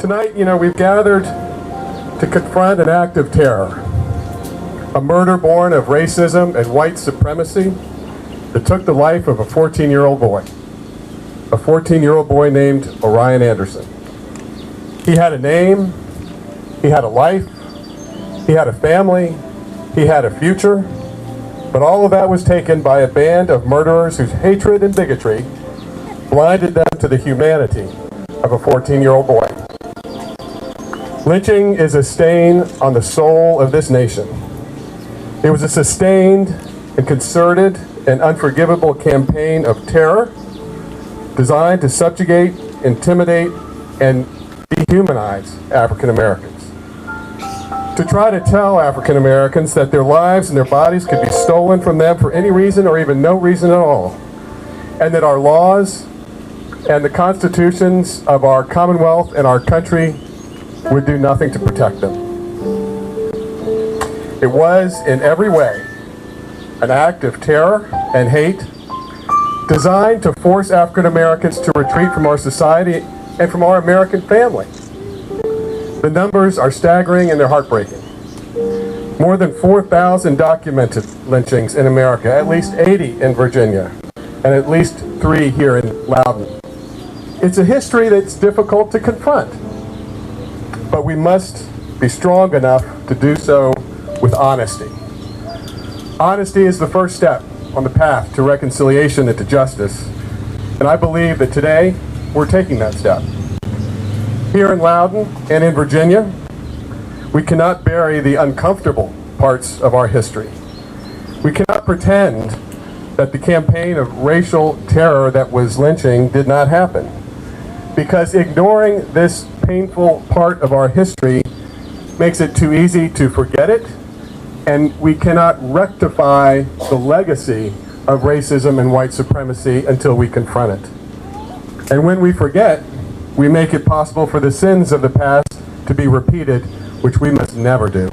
Tonight, we've gathered to confront an act of terror, a murder born of racism and white supremacy that took the life of a 14-year-old boy, named Orion Anderson. He had a name, he had a life, he had a family, he had a future, but all of that was taken by a band of murderers whose hatred and bigotry blinded them to the humanity of a 14-year-old boy. Lynching is a stain on the soul of this nation. It was a sustained and concerted and unforgivable campaign of terror designed to subjugate, intimidate, and dehumanize African Americans. To try to tell African Americans that their lives and their bodies could be stolen from them for any reason or even no reason at all, and that our laws and the constitutions of our Commonwealth and our country would do nothing to protect them. It was, in every way, an act of terror and hate designed to force African Americans to retreat from our society and from our American family. The numbers are staggering and they're heartbreaking. More than 4,000 documented lynchings in America, at least 80 in Virginia, and at least 3 here in Loudoun. It's a history that's difficult to confront, but we must be strong enough to do so with honesty. Honesty is the first step on the path to reconciliation and to justice, and I believe that today we're taking that step. Here in Loudoun and in Virginia, we cannot bury the uncomfortable parts of our history. We cannot pretend that the campaign of racial terror that was lynching did not happen, because ignoring this painful part of our history makes it too easy to forget it, and we cannot rectify the legacy of racism and white supremacy until we confront it. And when we forget, we make it possible for the sins of the past to be repeated, which we must never do.